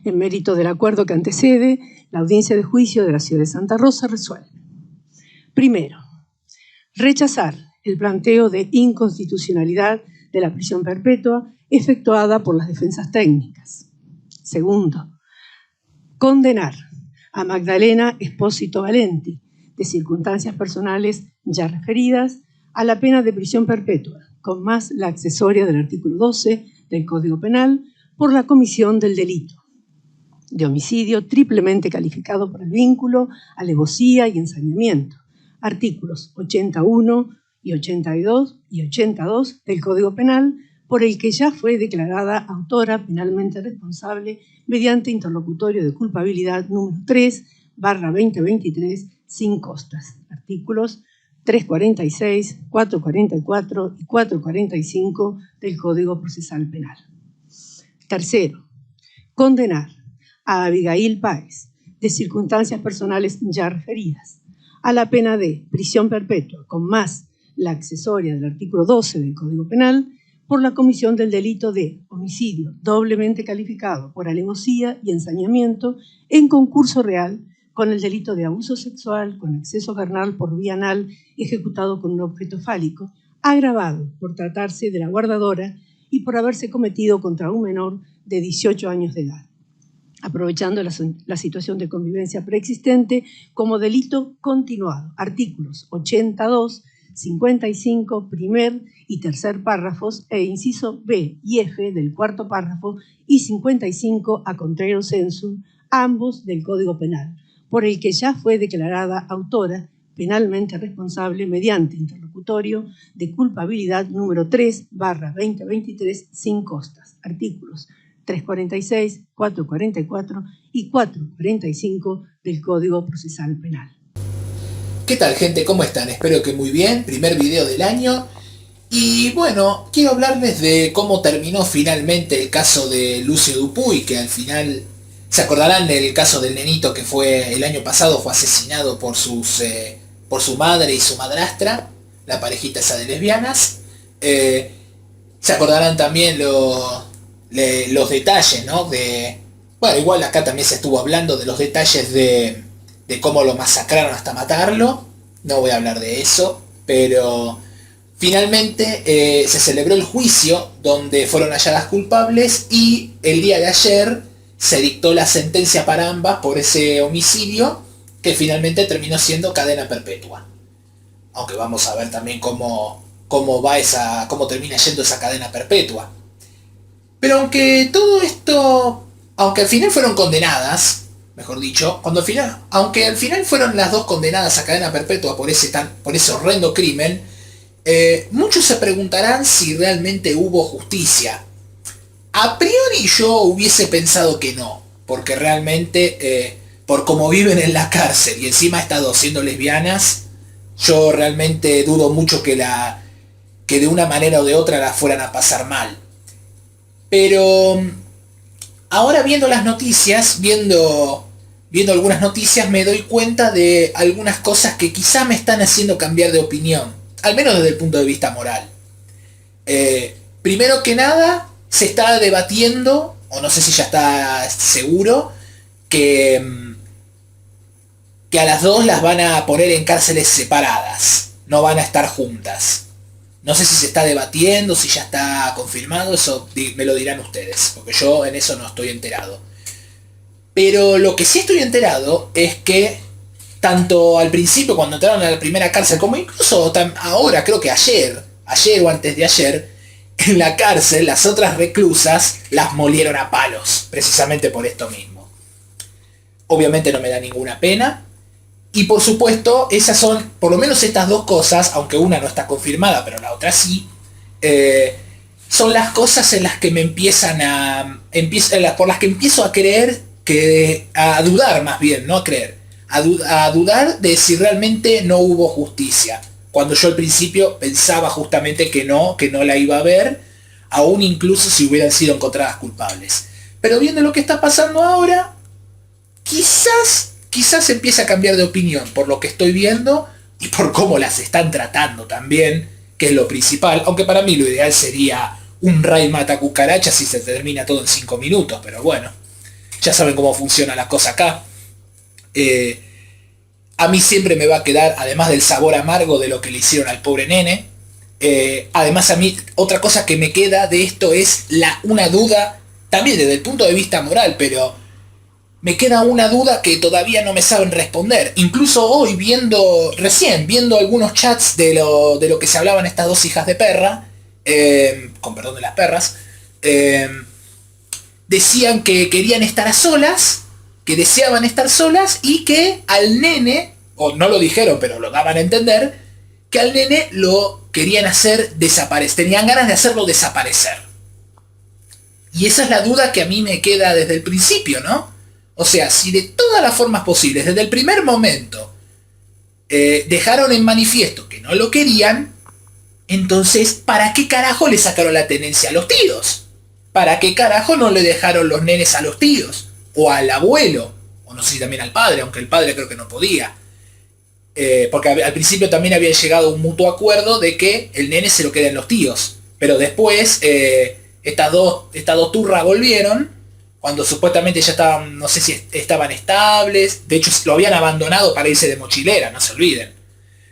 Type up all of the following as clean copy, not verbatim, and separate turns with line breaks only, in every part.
En mérito del acuerdo que antecede, la audiencia de juicio de la ciudad de Santa Rosa resuelve. Primero, rechazar el planteo de inconstitucionalidad de la prisión perpetua efectuada por las defensas técnicas. Segundo, condenar a Magdalena Espósito Valenti, de circunstancias personales ya referidas, a la pena de prisión perpetua, con más la accesoria del artículo 12 del Código Penal, por la comisión del delito de homicidio triplemente calificado por el vínculo, alevosía y ensañamiento, artículos 81 y 82 y 82 del Código Penal, por el que ya fue declarada autora penalmente responsable mediante interlocutorio de culpabilidad número 3/2023 sin costas, artículos 346, 444 y 445 del Código Procesal Penal. Tercero, condenar a Abigail Páez, de circunstancias personales ya referidas, a la pena de prisión perpetua, con más la accesoria del artículo 12 del Código Penal, por la comisión del delito de homicidio doblemente calificado por alevosía y ensañamiento en concurso real con el delito de abuso sexual con exceso carnal por vía anal ejecutado con un objeto fálico, agravado por tratarse de la guardadora y por haberse cometido contra un menor de 18 años de edad, aprovechando la situación de convivencia preexistente como delito continuado. Artículos 82, 55, primer y tercer párrafos e inciso B y F del cuarto párrafo y 55 a contrario censum, ambos del Código Penal, por el que ya fue declarada autora penalmente responsable mediante interlocutorio de culpabilidad número 3/2023 sin costas, artículos 346, 444 y 445 del Código Procesal Penal.
¿Qué tal, gente? ¿Cómo están? Espero que muy bien. Primer video del año. Y bueno, quiero hablarles de cómo terminó finalmente el caso de Lucio Dupuy, que al final, se acordarán del caso del nenito que fue el año pasado, fue asesinado por su madre y su madrastra, la parejita esa de lesbianas. Se acordarán también los detalles, ¿no? Bueno, igual acá también se estuvo hablando de los detalles de cómo lo masacraron hasta matarlo. No voy a hablar de eso, pero finalmente se celebró el juicio donde fueron halladas culpables y el día de ayer se dictó la sentencia para ambas por ese homicidio, que finalmente terminó siendo cadena perpetua. Aunque vamos a ver también cómo termina yendo esa cadena perpetua. Pero aunque todo esto, aunque al final fueron condenadas, mejor dicho, aunque al final fueron las dos condenadas a cadena perpetua por ese horrendo crimen, muchos se preguntarán si realmente hubo justicia. A priori yo hubiese pensado que no, porque realmente, por cómo viven en la cárcel y encima estas dos siendo lesbianas, yo realmente dudo mucho que de una manera o de otra la fueran a pasar mal. Pero ahora viendo las noticias, viendo algunas noticias, me doy cuenta de algunas cosas que quizá me están haciendo cambiar de opinión, al menos desde el punto de vista moral. Primero que nada, se está debatiendo, o no sé si ya está seguro, que a las dos las van a poner en cárceles separadas, no van a estar juntas. No sé si se está debatiendo, si ya está confirmado, eso me lo dirán ustedes, porque yo en eso no estoy enterado. Pero lo que sí estoy enterado es que tanto al principio cuando entraron a la primera cárcel, como incluso ahora, creo que ayer o antes de ayer, en la cárcel las otras reclusas las molieron a palos, precisamente por esto mismo. Obviamente no me da ninguna pena. Y por supuesto, esas son, por lo menos estas dos cosas, aunque una no está confirmada, pero la otra sí, son las cosas en las que me por las que empiezo a creer, a dudar más bien, no a creer, a dudar de si realmente no hubo justicia. Cuando yo al principio pensaba justamente que no la iba a haber, aún incluso si hubieran sido encontradas culpables. Pero viendo lo que está pasando ahora, quizás empiece a cambiar de opinión por lo que estoy viendo y por cómo las están tratando también, que es lo principal, aunque para mí lo ideal sería un Ray mata cucarachas y se termina todo en 5 minutos, pero bueno. Ya saben cómo funciona la cosa acá. A mí siempre me va a quedar, además del sabor amargo de lo que le hicieron al pobre nene, además a mí otra cosa que me queda de esto es una duda, también desde el punto de vista moral, pero me queda una duda que todavía no me saben responder. Incluso hoy recién viendo algunos chats de lo que se hablaban estas dos hijas de perra, con perdón de las perras, decían que querían estar a solas, que deseaban estar solas y que al nene, o no lo dijeron pero lo daban a entender, que al nene lo querían hacer desaparecer, tenían ganas de hacerlo desaparecer. Y esa es la duda que a mí me queda desde el principio, ¿no? O sea, si de todas las formas posibles, desde el primer momento, dejaron en manifiesto que no lo querían, entonces, ¿para qué carajo le sacaron la tenencia a los tíos? ¿Para qué carajo no le dejaron los nenes a los tíos? O al abuelo, o no sé si también al padre, aunque el padre creo que no podía. Porque al principio también habían llegado a un mutuo acuerdo de que el nene se lo queden los tíos. Pero después, estas dos turras volvieron, cuando supuestamente ya estaban, no sé si estaban estables, de hecho lo habían abandonado para irse de mochilera, no se olviden.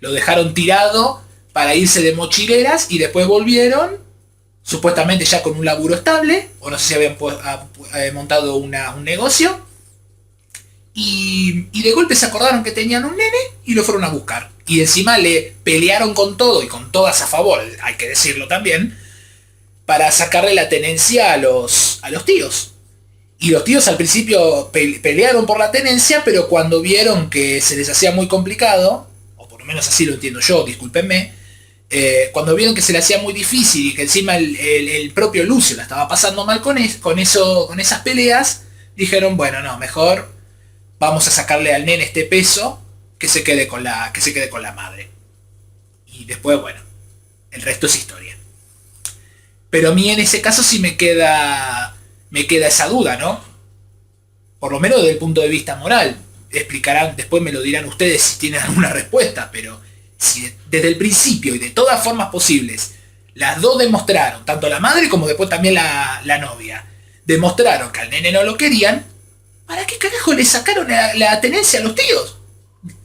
Lo dejaron tirado para irse de mochileras y después volvieron, supuestamente ya con un laburo estable, o no sé si habían montado un negocio, y de golpe se acordaron que tenían un nene y lo fueron a buscar. Y encima le pelearon con todo y con todas a favor, hay que decirlo también, para sacarle la tenencia a los tíos. Y los tíos al principio pelearon por la tenencia, pero cuando vieron que se les hacía muy complicado, o por lo menos así lo entiendo yo, discúlpenme, cuando vieron que se le hacía muy difícil y que encima el propio Lucio la estaba pasando mal con esas peleas, dijeron, bueno, no, mejor vamos a sacarle al nene este peso, que se quede con la madre. Y después, bueno, el resto es historia. Pero a mí en ese caso sí me queda esa duda, ¿no? Por lo menos desde el punto de vista moral. Explicarán, después me lo dirán ustedes si tienen alguna respuesta, pero si desde el principio y de todas formas posibles, las dos demostraron, tanto la madre como después también la novia, demostraron que al nene no lo querían, ¿para qué carajo le sacaron la tenencia a los tíos?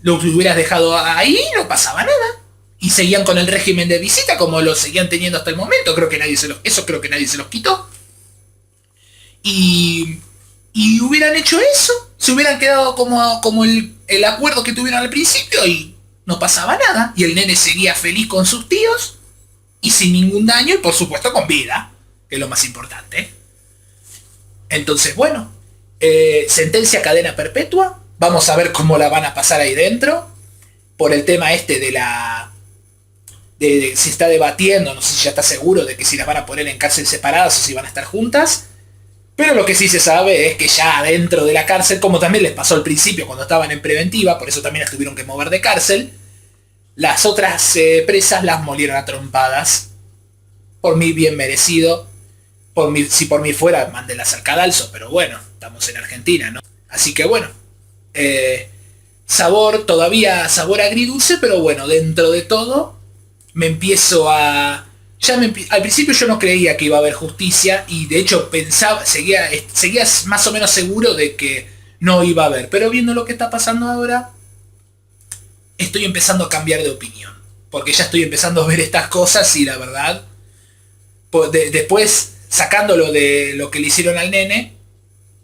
Lo hubieras dejado ahí, no pasaba nada. Y seguían con el régimen de visita como lo seguían teniendo hasta el momento. Eso creo que nadie se los quitó. Y hubieran hecho eso, se hubieran quedado como el acuerdo que tuvieron al principio y no pasaba nada. Y el nene seguía feliz con sus tíos y sin ningún daño y por supuesto con vida, que es lo más importante. Entonces, bueno, sentencia cadena perpetua. Vamos a ver cómo la van a pasar ahí dentro. Por el tema este de si está debatiendo, no sé si ya está seguro de que si las van a poner en cárcel separadas o si van a estar juntas. Pero lo que sí se sabe es que ya dentro de la cárcel, como también les pasó al principio cuando estaban en preventiva, por eso también las tuvieron que mover de cárcel, las otras presas las molieron a trompadas. Por mí bien merecido. Si por mí fuera, mándenlas al cadalso, pero bueno, estamos en Argentina, ¿no? Así que bueno, sabor agridulce, pero bueno, dentro de todo me empiezo a... al principio yo no creía que iba a haber justicia y de hecho seguía más o menos seguro de que no iba a haber. Pero viendo lo que está pasando ahora, estoy empezando a cambiar de opinión. Porque ya estoy empezando a ver estas cosas y la verdad, después sacándolo de lo que le hicieron al nene,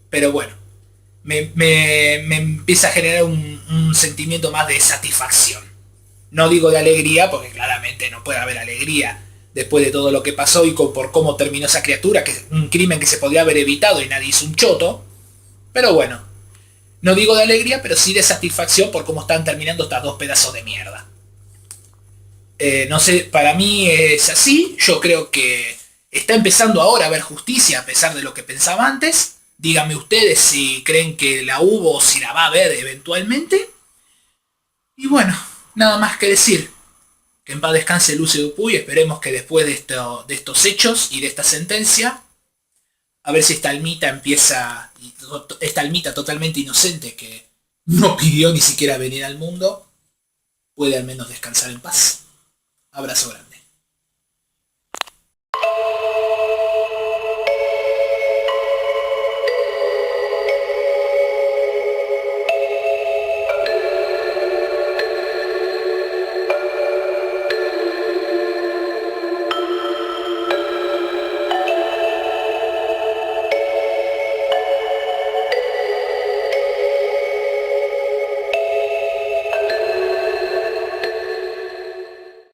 pero bueno, me empieza a generar un sentimiento más de satisfacción. No digo de alegría, porque claramente no puede haber alegría después de todo lo que pasó y por cómo terminó esa criatura, que es un crimen que se podría haber evitado y nadie hizo un choto. Pero bueno, no digo de alegría, pero sí de satisfacción por cómo están terminando estas dos pedazos de mierda. No sé, para mí es así. Yo creo que está empezando ahora a haber justicia a pesar de lo que pensaba antes. Díganme ustedes si creen que la hubo o si la va a haber eventualmente. Y bueno, nada más que decir. Que en paz descanse Lucio Dupuy. Esperemos que después de estos hechos y de esta sentencia, a ver si esta almita totalmente inocente que no pidió ni siquiera venir al mundo, puede al menos descansar en paz. Abrazo grande.